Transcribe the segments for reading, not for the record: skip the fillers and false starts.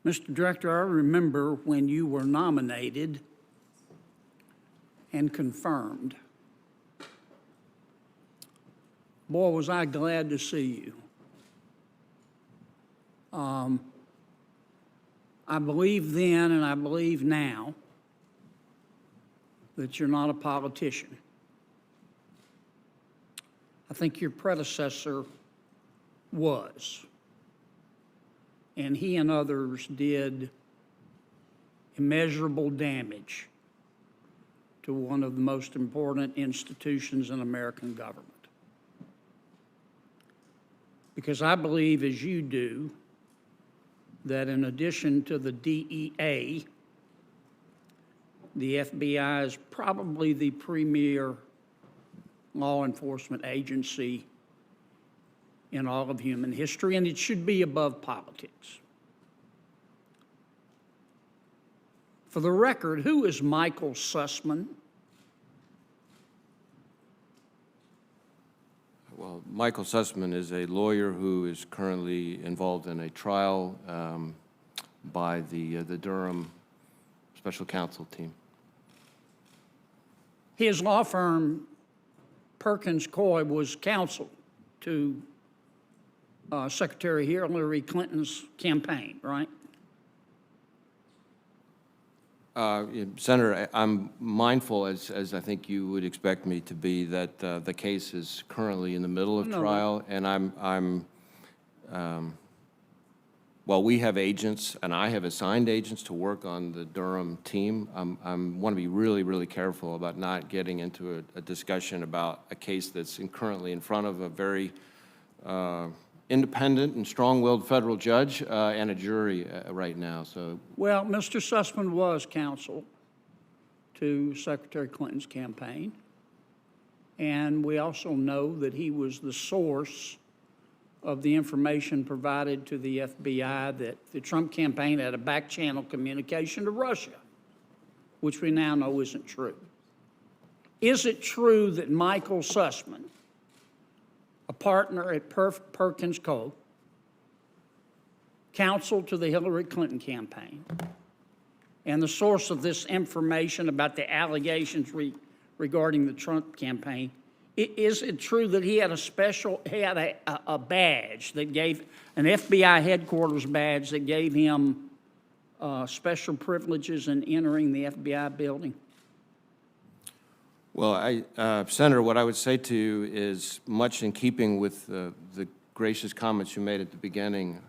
Mr. Director, I remember when you were nominated and confirmed. Boy, was I glad to see you. I believe then and I believe now that you're not a politician. I think your predecessor was. And he and others did immeasurable damage to one of the most important institutions in American government. Because I believe, as you do, that in addition to the DEA, the FBI is probably the premier law enforcement agency in all of human history, and it should be above politics. For the record, who is Michael Sussman? Well, Michael Sussman is a lawyer who is currently involved in a trial by the Durham Special Counsel team. His law firm, Perkins Coie, was counsel to Secretary Hillary Clinton's campaign, right? Senator, I'm mindful, as I think you would expect me to be, that the case is currently in the middle of trial, and well, we have agents, and I have assigned agents to work on the Durham team. I want to be really, really careful about not getting into a discussion about a case that's currently in front of a very independent and strong-willed federal judge and a jury right now. So, well, Mr. Sussman was counsel to Secretary Clinton's campaign, and we also know that he was the source of the information provided to the FBI that the Trump campaign had a back-channel communication to Russia, which we now know isn't true. Is it true that Michael Sussman, a partner at Perkins Coie, counsel to the Hillary Clinton campaign, and the source of this information about the allegations regarding the Trump campaign, is it true that he had a badge that gave, an FBI headquarters badge that gave him special privileges in entering the FBI building? well, Senator, what I would say to you is much in keeping with the gracious comments you made at the beginning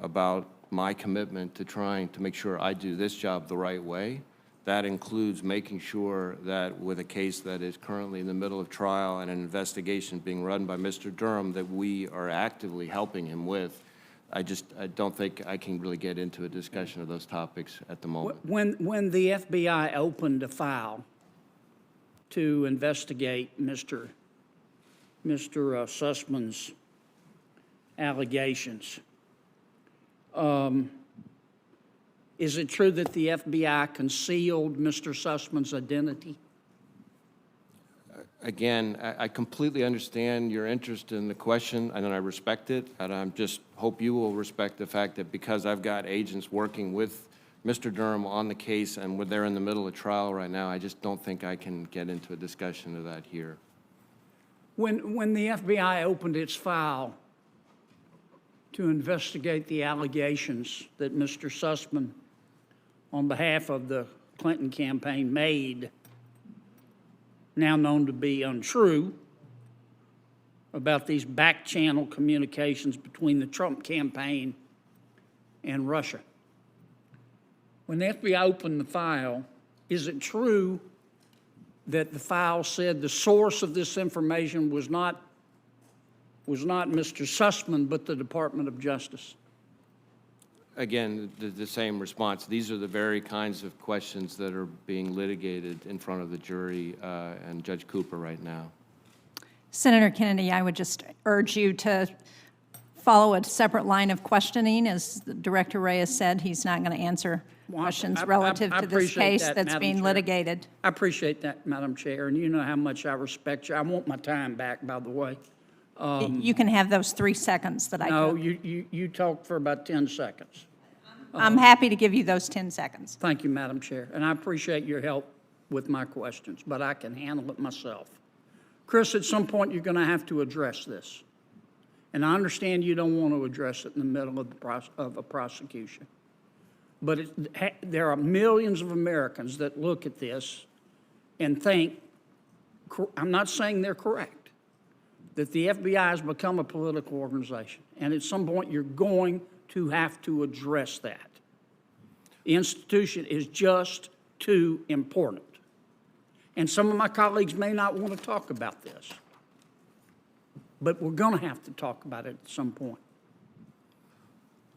about my commitment to trying to make sure I do this job the right way. That includes making sure that with a case that is currently in the middle of trial and an investigation being run by Mr. Durham that we are actively helping him with. I don't think I can really get into a discussion of those topics at the moment. When the FBI opened a file to investigate Mr. Sussman's allegations, is it true that the FBI concealed Mr. Sussman's identity? Again, I completely understand your interest in the question, and I respect it, and I just hope you will respect the fact that because I've got agents working with Mr. Durham on the case and they're in the middle of trial right now, I just don't think I can get into a discussion of that here. When the FBI opened its file to investigate the allegations that Mr. Sussman, on behalf of the Clinton campaign, made, now known to be untrue, about these back-channel communications between the Trump campaign and Russia. When the FBI opened the file, is it true that the file said the source of this information was not Mr. Sussman, but the Department of Justice? Again, the same response. These are the very kinds of questions that are being litigated in front of the jury and Judge Cooper right now. Senator Kennedy, I would just urge you to follow a separate line of questioning. As Director Reyes said, he's not going to answer questions relative to this case that's being litigated. I appreciate that, Madam Chair, and you know how much I respect you. I want my time back, by the way. You can have those 3 seconds that I No, took. you talked for about 10 seconds. I'm I'm happy to give you those 10 seconds. Thank you, Madam Chair, and I appreciate your help with my questions, but I can handle it myself. Chris, at some point, you're going to have to address this. And I understand you don't want to address it in the middle of a prosecution. But there are millions of Americans that look at this and think, I'm not saying they're correct, that the FBI has become a political organization. And at some point, you're going to have to address that. The institution is just too important. And some of my colleagues may not want to talk about this, but we're going to have to talk about it at some point.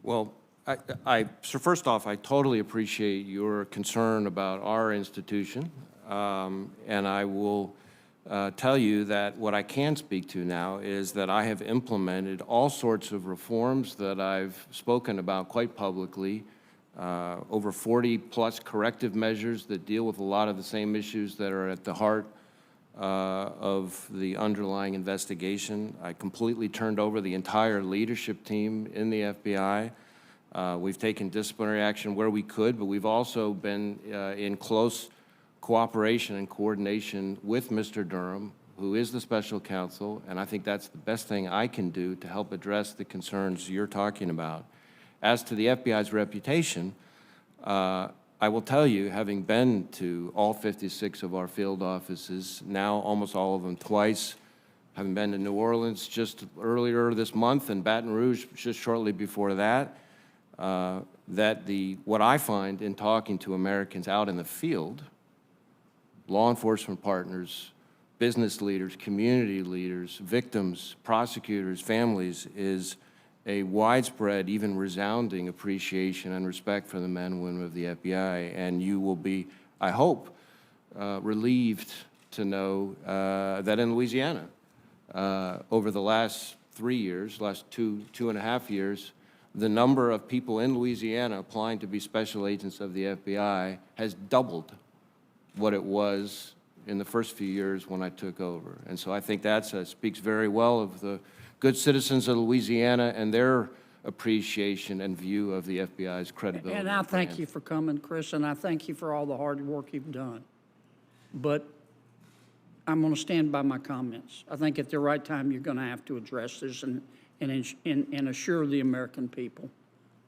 Well, so first off, I totally appreciate your concern about our institution, and I will tell you that what I can speak to now is that I have implemented all sorts of reforms that I've spoken about quite publicly, over 40-plus corrective measures that deal with a lot of the same issues that are at the heart of the underlying investigation. I completely turned over the entire leadership team in the FBI. We've taken disciplinary action where we could, but we've also been in close cooperation and coordination with Mr. Durham, who is the special counsel, and I think that's the best thing I can do to help address the concerns you're talking about. As to the FBI's reputation, I will tell you, having been to all 56 of our field offices, now almost all of them twice, having been to New Orleans just earlier this month and Baton Rouge just shortly before that, what I find in talking to Americans out in the field, law enforcement partners, business leaders, community leaders, victims, prosecutors, families, is a widespread, even resounding appreciation and respect for the men and women of the FBI. And you will be, I hope, relieved to know that in Louisiana, over the last 3 years, last two and a half years, the number of people in Louisiana applying to be special agents of the FBI has doubled what it was in the first few years when I took over. And so I think that speaks very well of the good citizens of Louisiana and their appreciation and view of the FBI's credibility. And I thank you for coming, Chris, and I thank you for all the hard work you've done. But I'm going to stand by my comments. I think at the right time, you're going to have to address this and assure the American people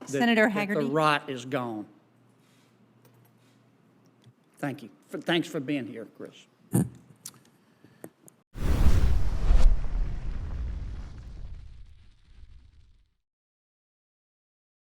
that, Senator that Hagerty. the rot is gone. Thank you. Thanks for being here, Chris.